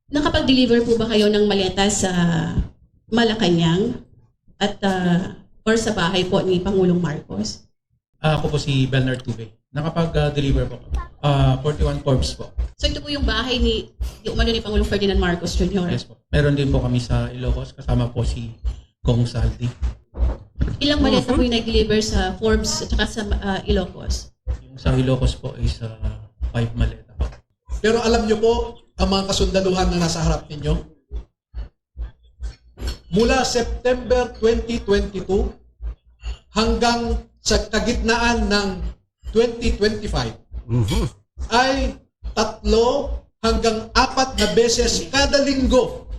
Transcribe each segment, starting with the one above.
Nakapag-deliver po ba kayo ng maleta sa Malacanang at or sa bahay po ni Pangulong Marcos? Ako po si Belnar Tube. Nakapag-deliver po. 41 Forbes po. So ito po yung bahay ni umano ni Pangulong Ferdinand Marcos Jr. Yes po. Meron din po kami sa Ilocos kasama po si Kong Saldi. Ilang maleta po yung nag-deliver sa Forbes at saka sa Ilocos? Yung sa Ilocos po is 5 maleta po. Pero alam nyo po, ang mga kasundaluhan na nasa harap ninyo, mula September 2022 hanggang sa kagitnaan ng 2025, ay 3 hanggang 4 na beses kada linggo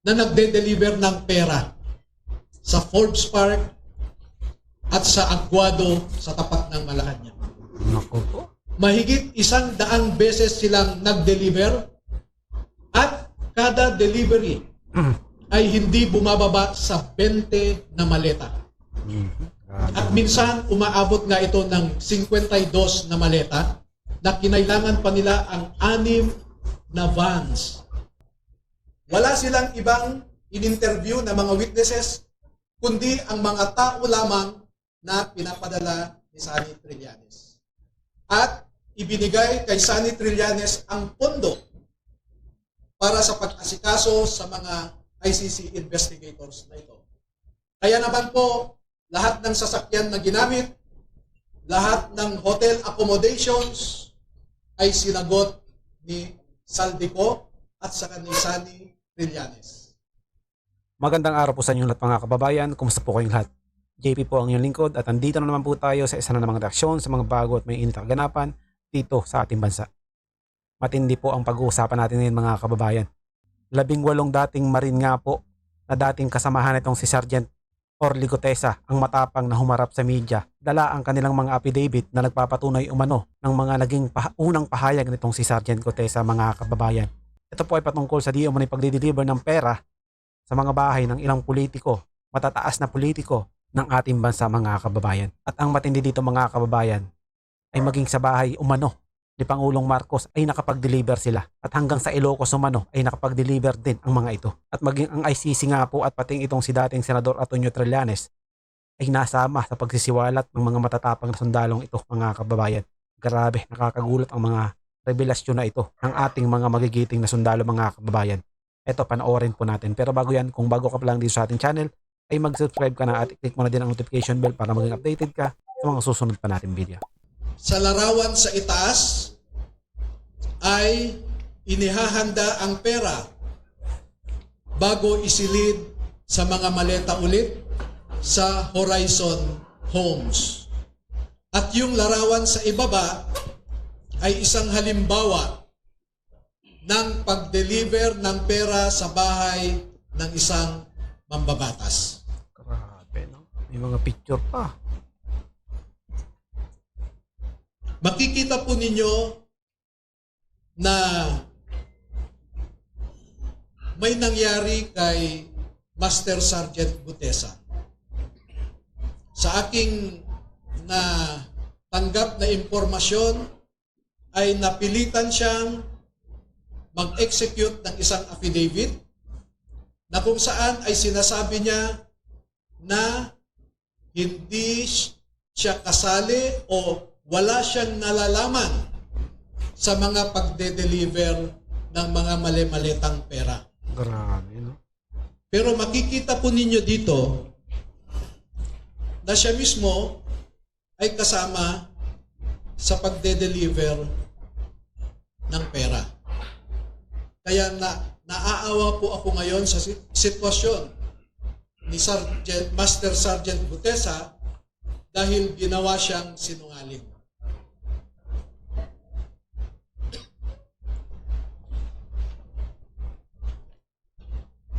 na nagde-deliver ng pera sa Forbes Park at sa Aguado sa tapat ng Malacanang. Naku po. Mahigit 100 beses silang nag-deliver at kada delivery ay hindi bumababa sa 20 na maleta. At minsan umaabot nga ito ng 52 na maleta na kinailangan pa nila ang 6 na vans. Wala silang ibang in-interview na mga witnesses kundi ang mga tao lamang na pinapadala ni Sunny Trillanes. At ibinigay kay Sunny Trillanes ang pondo para sa pag-asikaso sa mga ICC investigators na ito. Kaya naman po, lahat ng sasakyan na ginamit, lahat ng hotel accommodations ay sinagot ni Saldico at saka ni Sunny Trillanes. Magandang araw po sa inyong lahat mga kababayan. Kumusta po kayong lahat? JP po ang inyong lingkod at andito na naman po tayo sa isa na namang reaksyon sa mga bago at may init na kaganapan dito sa ating bansa. Matindi po ang pag-uusapan natin ngayon mga kababayan. 18 dating Marine nga po na dating kasamahan nitong si Sergeant Orly Gutesa ang matapang na humarap sa media. Dala ang kanilang mga affidavit na nagpapatunay umano ng mga naging unang pahayag nitong si Sergeant Gutesa mga kababayan. Ito po ay patungkol sa di umano'y pagdi-deliver ng pera sa mga bahay ng ilang politiko, matataas na politiko ng ating bansa mga kababayan. At ang matindi dito mga kababayan ay maging sa bahay umano ni Pangulong Marcos ay nakapag-deliver sila. At hanggang sa Ilocos umano ay nakapag-deliver din ang mga ito. At maging ang ICC nga po at pating itong si dating Senador Antonio Trillanes ay nasama sa pagsisiwalat ng mga matatapang na sundalong ito mga kababayan. Grabe, nakakagulat ang mga revelasyon na ito ng ating mga magigiting na sundalo mga kababayan. Ito, panoorin po natin. Pero bago yan, kung bago ka pa lang dito sa ating channel, ay mag-subscribe ka na at i-click mo na din ang notification bell para maging updated ka sa mga susunod pa natin video. Sa larawan sa itaas ay inihahanda ang pera bago isilid sa mga maleta ulit sa Horizon Homes. At yung larawan sa ibaba ay isang halimbawa ng pag-deliver ng pera sa bahay ng isang mambabatas. Grabe, no? May mga picture pa. Makikita po ninyo na may nangyari kay Master Sergeant Gutesa. Sa aking tanggap na impormasyon ay napilitan siyang mag-execute ng isang affidavit na kung saan ay sinasabi niya na hindi siya kasali o wala siyang nalalaman sa mga pagde-deliver ng mga mali-malitang pera. Grabe, no? Pero makikita po ninyo dito na siya mismo ay kasama sa pagde-deliver ng pera. Kaya naaawa po ako ngayon sa sitwasyon ni Master Sergeant Gutesa dahil ginawa siyang sinungaling.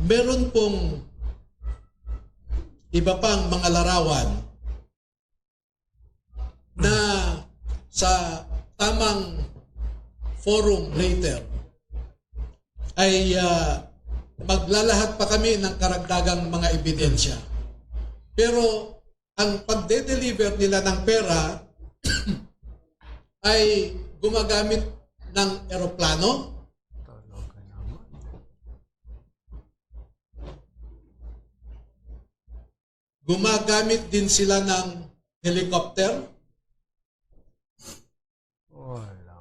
Meron pong iba pang mga larawan na sa tamang forum later ay maglalahat pa kami ng karagdagang mga ebidensya. Pero ang pagde-deliver nila ng pera ay gumagamit ng eroplano Gumagamit din sila ng helicopter. Wala.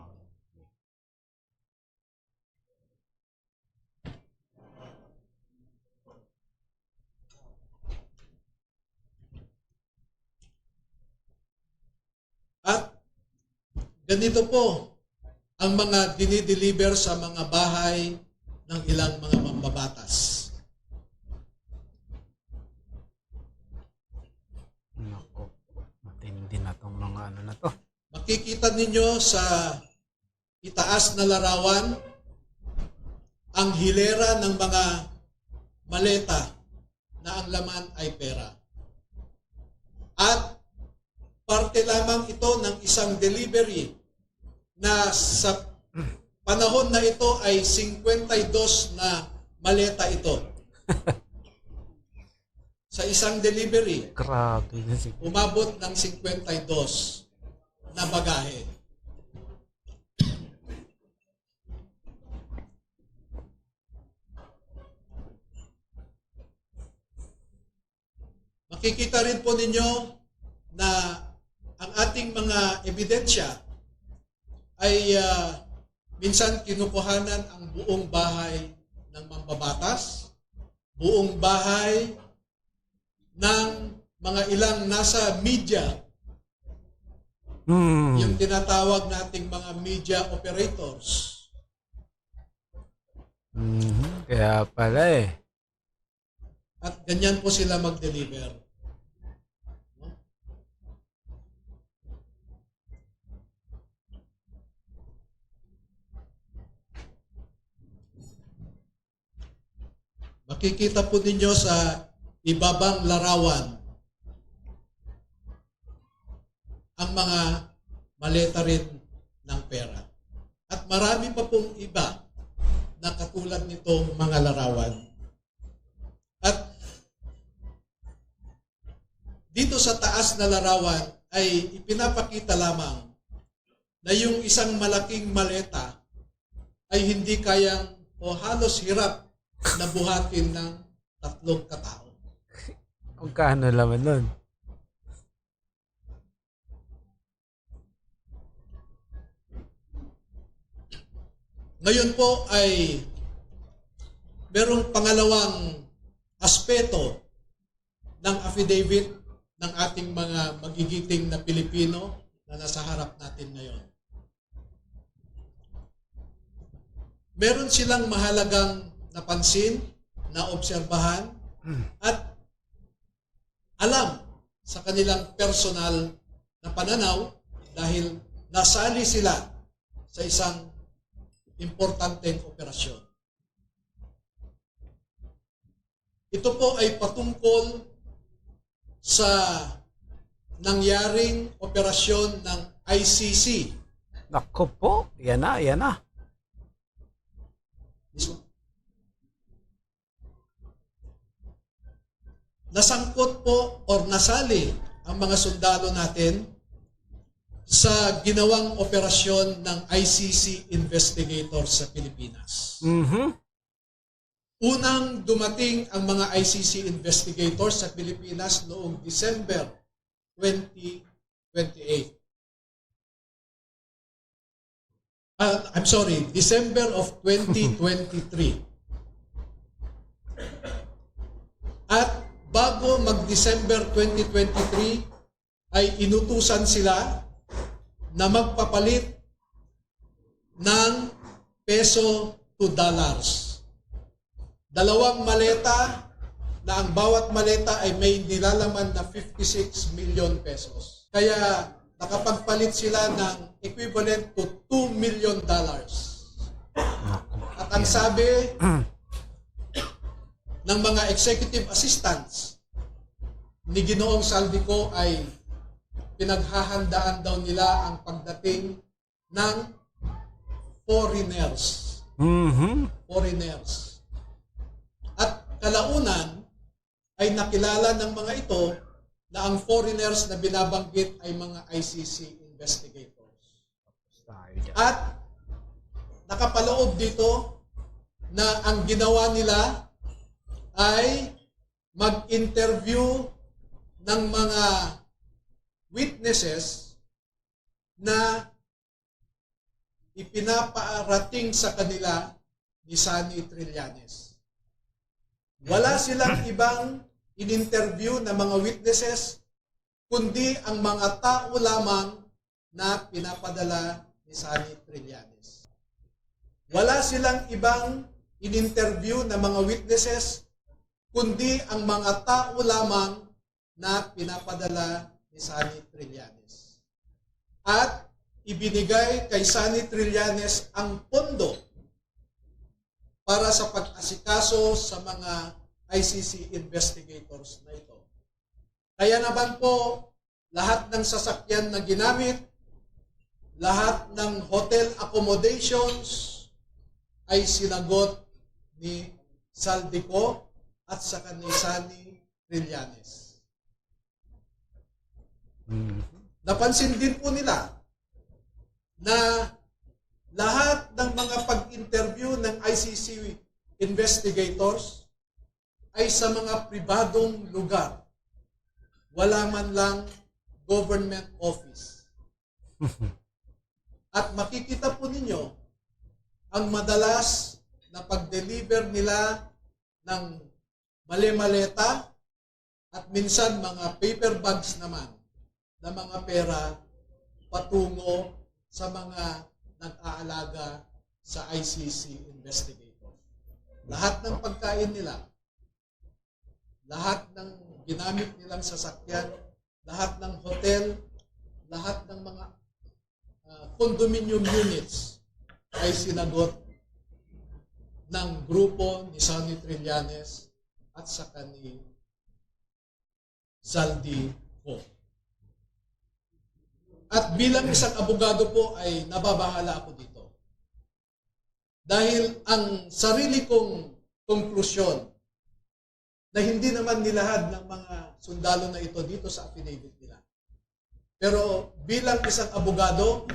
At ganito po ang mga dinideliver sa mga bahay ng ilang mga mambabatas. Nako, matindi na tong mga ano na to. Makikita ninyo sa itaas na larawan ang hilera ng mga maleta na ang laman ay pera. At parte lamang ito ng isang delivery na sa panahon na ito ay 52 na maleta ito. Sa isang delivery, Grabe na si umabot ng 52 na bagahe. Makikita rin po ninyo na ang ating mga ebidensya ay minsan kinukuhanan ang buong bahay ng mambabatas, buong bahay ng mga ilang nasa media, yung tinatawag nating mga media operators. Kaya pala eh. At ganyan po sila mag-deliver. No? Makikita po ninyo sa ibabang larawan ang mga maleta rin ng pera. At marami pa pong iba na katulad nitong mga larawan. At dito sa taas na larawan ay ipinapakita lamang na yung isang malaking maleta ay hindi kayang o halos hirap na buhatin ng 3 katao. Kung kaano laman nun. Ngayon po ay merong pangalawang aspeto ng affidavit ng ating mga magigiting na Pilipino na nasa harap natin ngayon. Meron silang mahalagang napansin, naobserbahan, at alam sa kanilang personal na pananaw dahil nasali sila sa isang importanteng operasyon. Ito po ay patungkol sa nangyaring operasyon ng ICC. Nako po, yan na, yan na. Nasangkot po or nasali ang mga sundalo natin sa ginawang operasyon ng ICC investigators sa Pilipinas. Unang dumating ang mga ICC investigators sa Pilipinas noong December 2028. December of 2023. At bago mag-December 2023 ay inutusan sila na magpapalit ng peso to dollars. 2 maleta na ang bawat maleta ay may nilalaman na 56 million pesos. Kaya nakapagpalit sila ng equivalent to $2 million. At ang sabi ng mga executive assistants ni Ginoong Saldico ay pinaghahandaan daw nila ang pagdating ng foreigners. Foreigners. At kalaunan ay nakilala ng mga ito na ang foreigners na binabanggit ay mga ICC investigators. At nakapaloob dito na ang ginawa nila ay mag-interview ng mga witnesses na ipinapaarating sa kanila ni Sunny Trillanes. Wala silang ibang in-interview na mga witnesses, kundi ang mga tao lamang na pinapadala ni Sunny Trillanes. Wala silang ibang in-interview na mga witnesses, kundi ang mga tao lamang na pinapadala ni Sunny Trillanes. At ibinigay kay Sunny Trillanes ang pondo para sa pag-asikaso sa mga ICC investigators na ito. Kaya naman po, lahat ng sasakyan na ginamit, lahat ng hotel accommodations ay sinagot ni Zaldico at saka ni Sunny Trillanes. Napansin din po nila na lahat ng mga pag-interview ng ICC investigators ay sa mga pribadong lugar. Wala man lang government office. At makikita po ninyo ang madalas na pag-deliver nila ng mali-maleta at minsan mga paper bags naman na mga pera patungo sa mga nag-aalaga sa ICC investigator. Lahat ng pagkain nila, lahat ng ginamit nilang sasakyan, lahat ng hotel, lahat ng mga condominium units ay sinagot ng grupo ni Sunny Trillanes at saka ni Zaldico. At bilang isang abogado po ay nababahala ako dito. Dahil ang sarili kong konklusyon na hindi naman nilahad ng mga sundalo na ito dito sa affidavit nila. Pero bilang isang abogado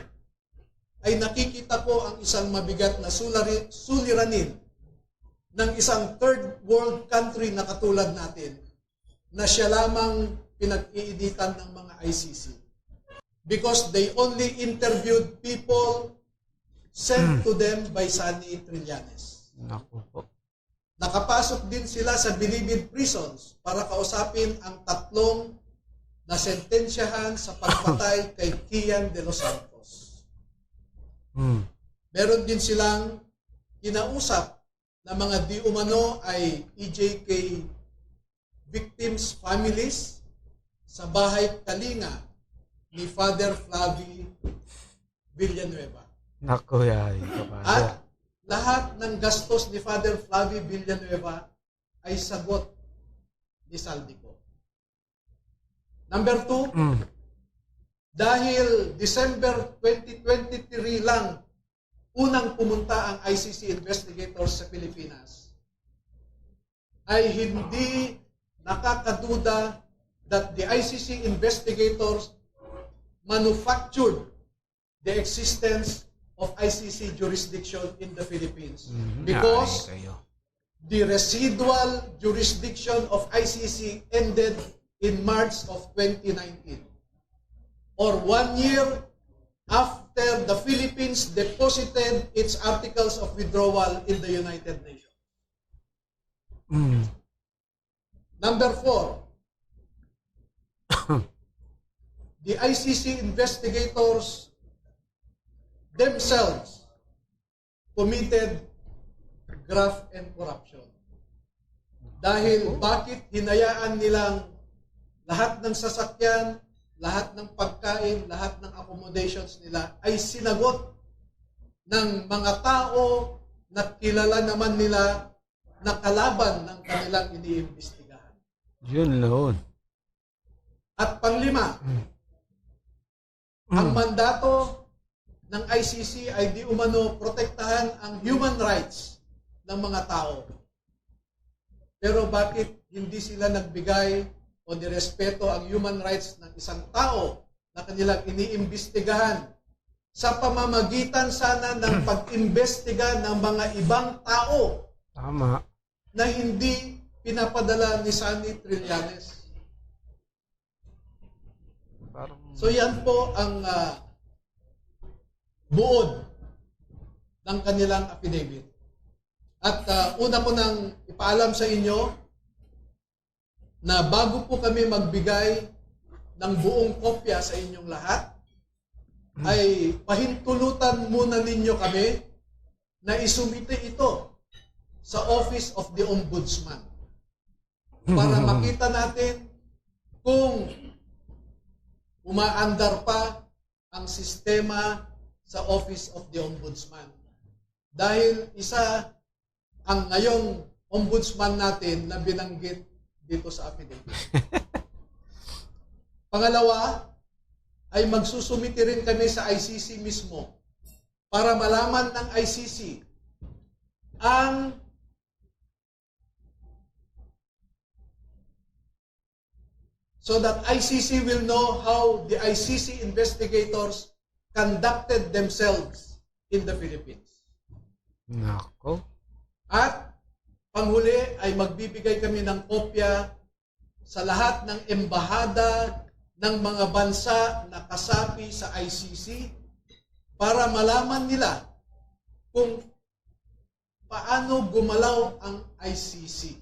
ay nakikita ko ang isang mabigat na suliranin ng isang third world country na katulad natin na siya lamang pinag-iinitan ng mga ICC. Because they only interviewed people sent to them by Sunny Trillanes. Naku po. Nakapasok din sila sa Bilibid prisons para kausapin ang tatlong nasentensyahan sa pagpatay kay Kian de los Santos. Meron din silang kinausap na mga di umano ay EJK victims' families sa bahay Kalinga ni Father Flavie Villanueva. Naku, yay. At lahat ng gastos ni Father Flavie Villanueva ay sagot ni Zaldico. Number 2, dahil December 2023 lang unang pumunta ang ICC investigators sa Pilipinas, ay hindi nakakaduda that the ICC investigators manufactured the existence of ICC jurisdiction in the Philippines. Because the residual jurisdiction of ICC ended in March of 2019, or 1 year after the Philippines deposited its articles of withdrawal in the United Nations. Number 4, the ICC investigators themselves committed graft and corruption. Dahil bakit hinayaan nilang lahat ng sasakyan, lahat ng pagkain, lahat ng accommodations nila ay sinagot ng mga tao na kilala naman nila na kalaban ng kanilang iniimbestigahan. Yun noon. At panglima, ang mandato ng ICC ay di umano protektahan ang human rights ng mga tao. Pero bakit hindi sila nagbigay o nirespeto ang human rights ng isang tao na kanilang iniimbestigahan sa pamamagitan sana ng pag-imbestiga ng mga ibang tao Tama. na hindi pinapadala ni Sunny Trillanes? Parang... So yan po ang buod ng kanilang affidavit. At una ko nang ipaalam sa inyo na bago po kami magbigay ng buong kopya sa inyong lahat, ay pahintulutan muna ninyo kami na isumite ito sa Office of the Ombudsman para makita natin kung umaandar pa ang sistema sa Office of the Ombudsman. Dahil isa ang ngayong ombudsman natin na binanggit dito sa affidavit. Pangalawa, ay magsusumiti rin kami sa ICC mismo para malaman ng ICC ang so that ICC will know how the ICC investigators conducted themselves in the Philippines. Nako. At panghuli ay magbibigay kami ng kopya sa lahat ng embahada ng mga bansa na kasapi sa ICC para malaman nila kung paano gumalaw ang ICC.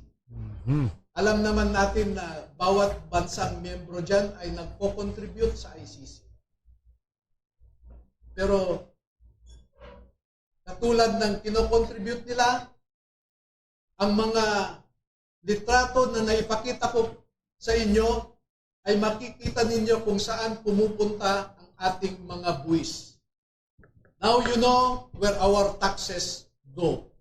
Alam naman natin na bawat bansang miyembro dyan ay nagko-contribute sa ICC. Pero katulad ng kino-contribute nila, ang mga litrato na naipakita ko sa inyo ay makikita ninyo kung saan pumupunta ang ating mga buwis. Now you know where our taxes go.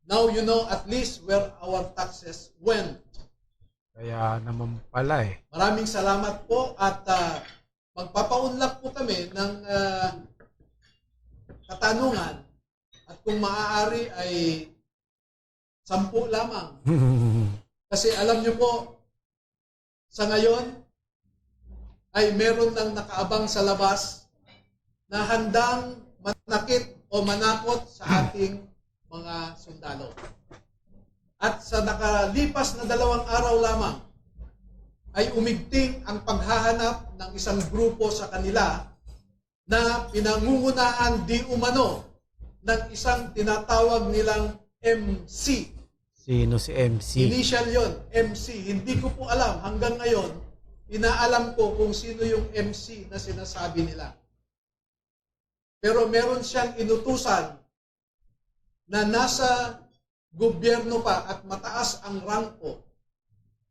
Now you know at least where our taxes went. Kaya naman pala eh. Maraming salamat po at magpapaunlak po kami ng katanungan at kung maaari ay 10 lamang. Kasi alam nyo po, sa ngayon ay meron lang nakaabang sa labas na handang manakit o manakot sa ating mga sundalo. At sa nakalipas na 2 araw lamang ay umigting ang paghahanap ng isang grupo sa kanila na pinangungunahan di umano ng isang tinatawag nilang MC. Sino si MC? Initial yon, MC. Hindi ko po alam hanggang ngayon, inaalam ko kung sino yung MC na sinasabi nila. Pero meron siyang inutusan na nasa gobyerno pa at mataas ang rangko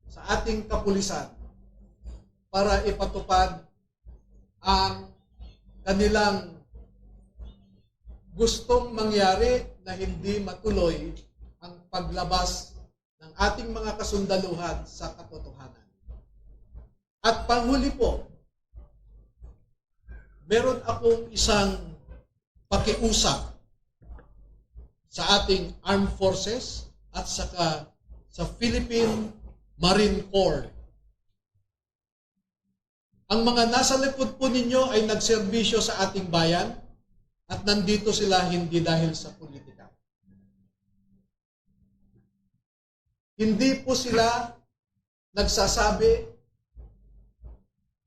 sa ating kapulisan para ipatupad ang kanilang gustong mangyari na hindi matuloy ang paglabas ng ating mga kasundaluhan sa katotohanan. At panghuli po, meron akong isang pakiusap sa ating armed forces at saka sa Philippine Marine Corps. Ang mga nasa likod po ninyo ay nagserbisyo sa ating bayan at nandito sila hindi dahil sa politika. Hindi po sila nagsasabi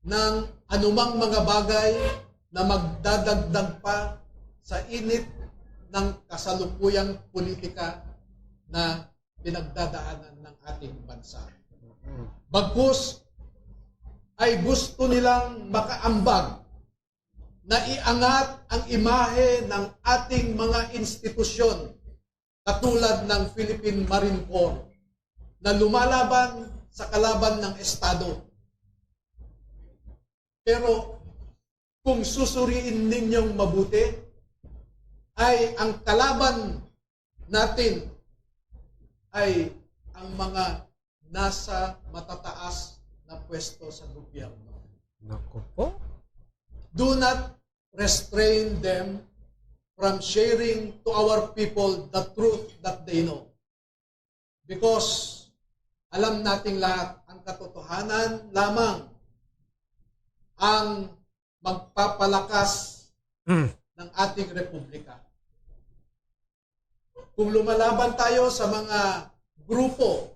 ng anumang mga bagay na magdadagdag pa sa init ng kasalukuyang politika na pinagdadaanan ng ating bansa. Bagkus ay gusto nilang makaambag na iangat ang imahe ng ating mga institusyon katulad ng Philippine Marine Corps na lumalaban sa kalaban ng Estado. Pero kung susuriin ninyong mabuti, ay ang kalaban natin ay ang mga nasa matataas na pwesto sa gobyerno. Naku po. Do not restrain them from sharing to our people the truth that they know. Because alam nating lahat, ang katotohanan lamang ang magpapalakas ng ating republika. Kung lumalaban tayo sa mga grupo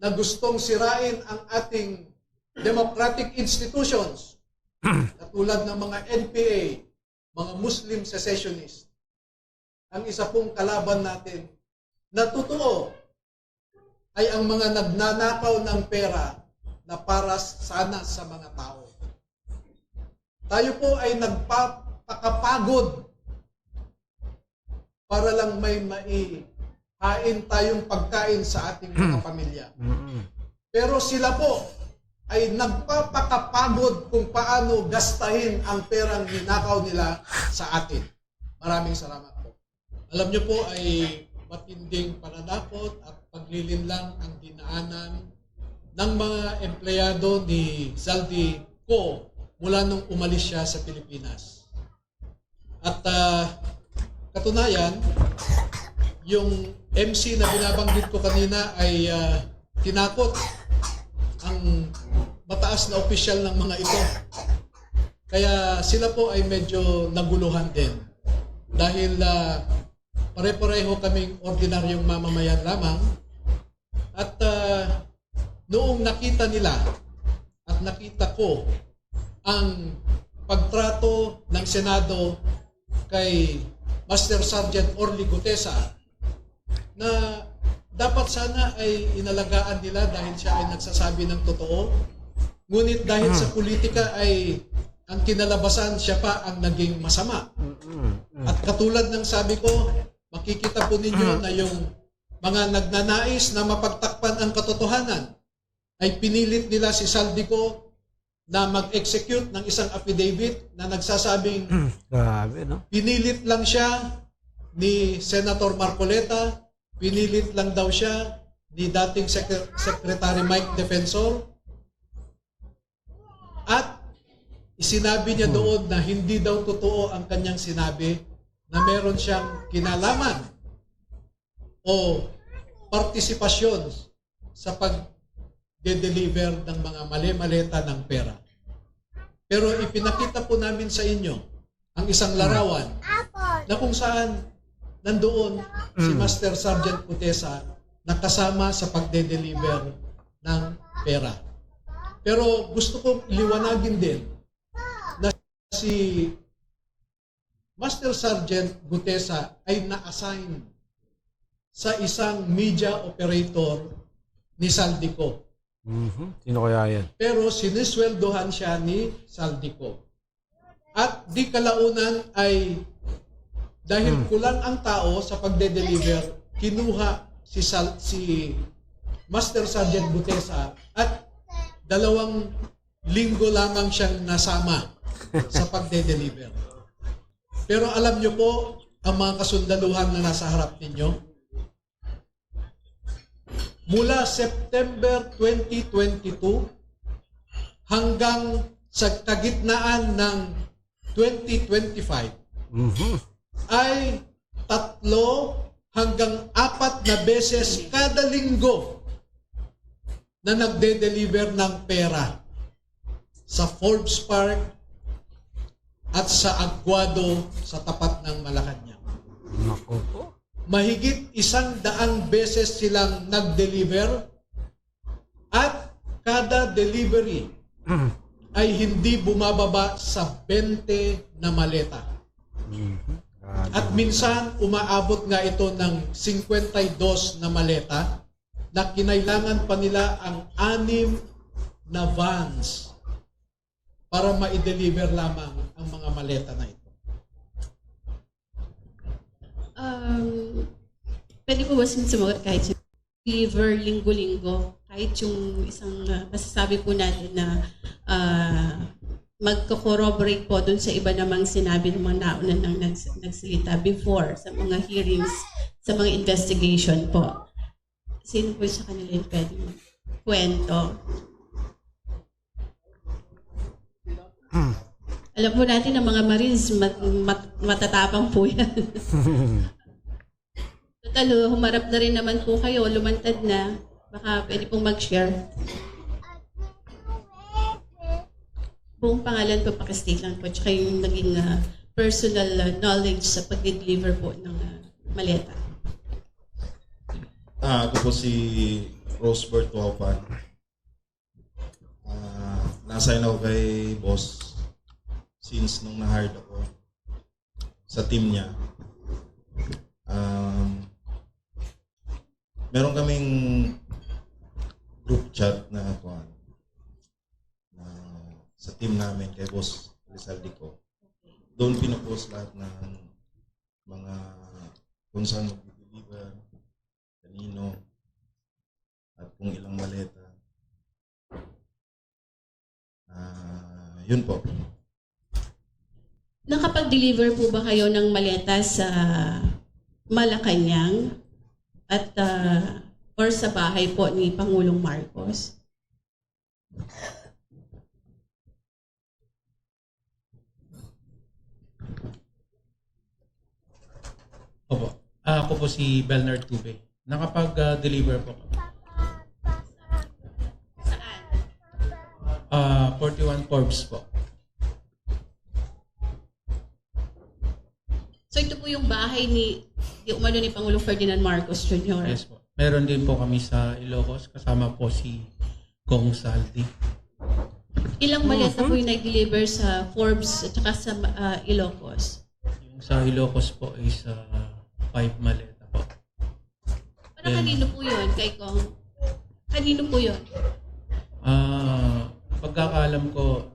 na gustong sirain ang ating democratic institutions, katulad ng mga NPA, mga Muslim secessionists, ang isa pong kalaban natin na totoo ay ang mga nagnanakaw ng pera na para sana sa mga tao. Tayo po ay nagpapakapagod para lang may maihain tayong pagkain sa ating mga pamilya. Pero sila po ay nagpapakapagod kung paano gastahin ang perang ninakaw nila sa atin. Maraming salamat po. Alam niyo po ay matinding pananakot at paglilinlang ang dinaanan ng mga empleyado ni Zaldico mula nung umalis siya sa Pilipinas. At katunayan, yung MC na binabanggit ko kanina ay tinakot ang mataas na opisyal ng mga ito. Kaya sila po ay medyo naguluhan din. Dahil pare-pareho kaming ordinaryong mamamayan lamang. At noong nakita nila at nakita ko ang pagtrato ng Senado kay Master Sergeant Orly Gutesa na dapat sana ay inalagaan nila dahil siya ay nagsasabi ng totoo. Ngunit dahil sa politika ay ang kinalabasan siya pa ang naging masama. At katulad ng sabi ko, makikita po ninyo na yung mga nagnanais na mapagtakpan ang katotohanan ay pinilit nila si Zaldico na mag-execute ng isang affidavit na nagsasabing Grabe, no? pinilit lang siya ni Senator Marcoleta, pinilit lang daw siya ni dating Secretary Mike Defensor, at isinabi niya doon na hindi daw totoo ang kanyang sinabi na meron siyang kinalaman o partisipasyon sa pag-deliver ng mga mali-maleta ng pera. Pero ipinakita po namin sa inyo ang isang larawan na kung saan nandoon si Master Sergeant Gutesa na kasama sa pagde-deliver ng pera. Pero gusto kong liwanagin din na si Master Sergeant Gutesa ay na-assign sa isang media operator ni Zaldico. Sino kaya yan? Pero sinisweldohan siya ni Zaldico. At di kalaunan ay dahil kulang ang tao sa pagde-deliver, kinuha si Master Sergeant Gutesa at 2 linggo lamang siyang nasama sa pagde-deliver. Pero alam niyo po, ang mga kasundaluhan na nasa harap ninyo, mula September 2022 hanggang sa kagitnaan ng 2025 ay 3 hanggang 4 na beses kada linggo na nagde-deliver ng pera sa Forbes Park at sa Aguado sa tapat ng Malacanang. Naku po. Mahigit 100 beses silang nag-deliver at kada delivery ay hindi bumababa sa 20 na maleta. At minsan umaabot nga ito ng 52 na maleta na kinailangan pa nila ang 6 na vans para ma-deliver lamang ang mga maleta na ito. Pwede po ba sumagot kahit yung deliver linggo-linggo, kahit yung isang masasabi po natin na magko-corroborate po dun sa iba namang sinabi ng mga nauna nang nagsalita before sa mga hearings, sa mga investigation po. Sino po sa kanila yung pwede kwento? Alam po natin na mga Marines, matatapang po yan. Total, humarap na rin naman po kayo, lumantad na. Baka pwede pong mag-share. Buong pangalan po, pakistate lang po, tsaka yung naging personal knowledge sa pag-deliver po ng maleta. Ako po si Rosebert Wapan. na-assign ako kay boss since nung na-hired ako sa team niya. Meron kaming group chat na sa team namin kay boss Rizaldico. Doon pinupost lahat ng mga kung saan mag-deliver, kanino, at kung ilang maleta. Yun po. Nakapag-deliver po ba kayo ng maleta sa Malacanang at or sa bahay po ni Pangulong Marcos? Opo. Ako po si Belner Tube. Nakapag-deliver po. Saan? 41 Forbes po. So ito po yung bahay ni umano ni Pangulong Ferdinand Marcos Jr. Yes po. Meron din po kami sa Ilocos. Kasama po si Kong Saldi. Ilang maleta po yung nag-deliver sa Forbes at saka sa Ilocos? Yung sa Ilocos po is 5 maleta po. Para kanino po yun? Kay Kong? Kanino po yun? Pagkakaalam ko,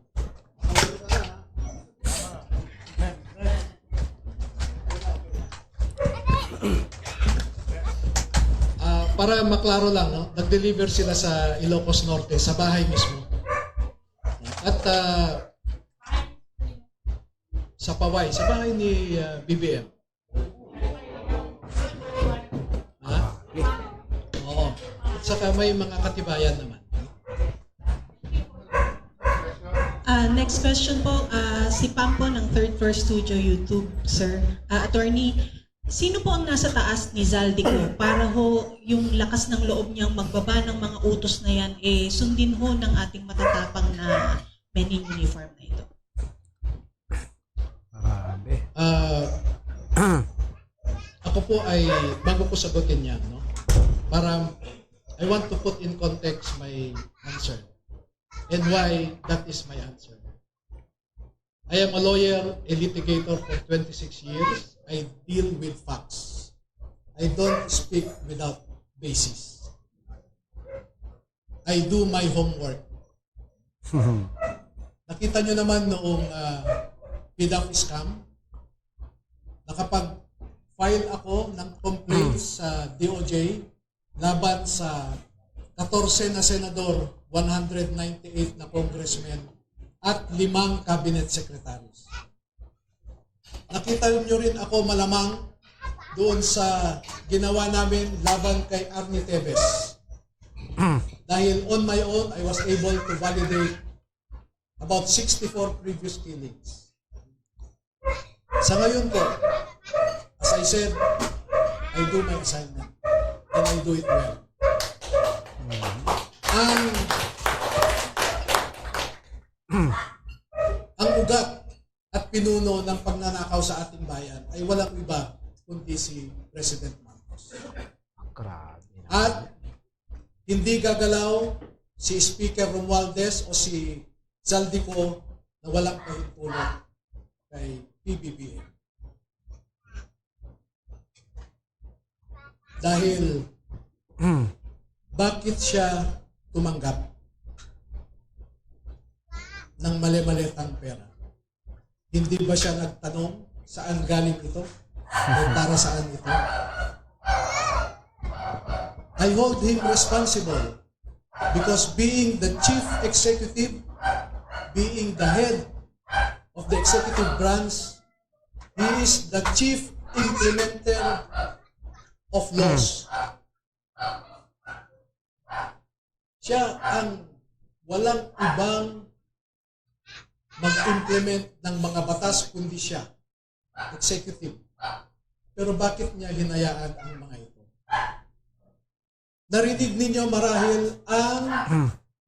Para maklaro lang, no? Nag-deliver sila sa Ilocos Norte, sa bahay mismo. At sa Paway, sa bahay ni BBM. Ha? Oo. At saka may mga katibayan naman. Next question po, si Pampo ng Third Floor Studio YouTube, sir. Attorney, sino po ang nasa taas ni Zaldico para ho yung lakas ng loob niyang magbaba ng mga utos na yan, sundin ho ng ating matatapang na men in uniform na ito? Marami. Ako po ay, bago ko sagutin yan, no? Para, I want to put in context my answer and why that is my answer. I am a lawyer, a litigator for 26 years. I deal with facts. I don't speak without basis. I do my homework. Nakita nyo naman noong PDAF scam, nakapag-file ako ng complaints sa DOJ laban sa 14 na senador, 198 na congressmen, at 5 cabinet secretaries. Nakita nyo rin ako malamang doon sa ginawa namin laban kay Arnie Tevez. Dahil on my own, I was able to validate about 64 previous killings. Sa ngayon po, as I said, I do my assignment and I do it well. Ang ugat at pinuno ng pagnanakaw sa ating bayan ay walang iba kundi si President Marcos. Grabe. At hindi gagalaw si Speaker Romualdez o si Zaldico na walang pahintulot kay PBBM. Dahil bakit siya tumanggap ng mali-malitang pera? Hindi ba siya nagtanong saan galing ito? O para saan ito? I hold him responsible because being the chief executive, being the head of the executive branch, he is the chief implementer of laws. Siya ang walang ibang mag-implement ng mga batas kundi siya, executive. Pero bakit niya hinayaan ang mga ito? Narinig ninyo marahil ang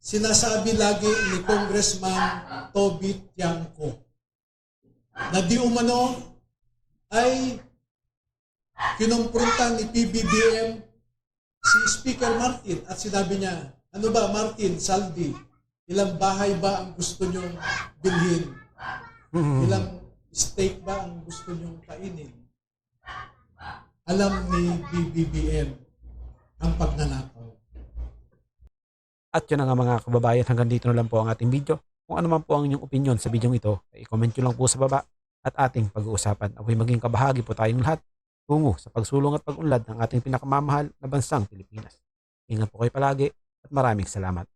sinasabi lagi ni Congressman Toby Tiangco na di umano ay kinumprontan ni PBBM si Speaker Martin at sinabi niya, ano ba Martin, Saldi, Ilang bahay ba ang gusto nyong bilhin? Ilang steak ba ang gusto nyong kainin? Alam ni BBBM ang pagnanakaw. At yun na nga mga kababayan, hanggang dito na lang po ang ating video. Kung ano man po ang inyong opinion sa video ito, ay i-comment nyo lang po sa baba at ating pag-uusapan. Ako'y maging kabahagi po tayong lahat tungo sa pagsulong at pag-unlad ng ating pinakamamahal na bansang Pilipinas. Ingat po kayo palagi at maraming salamat.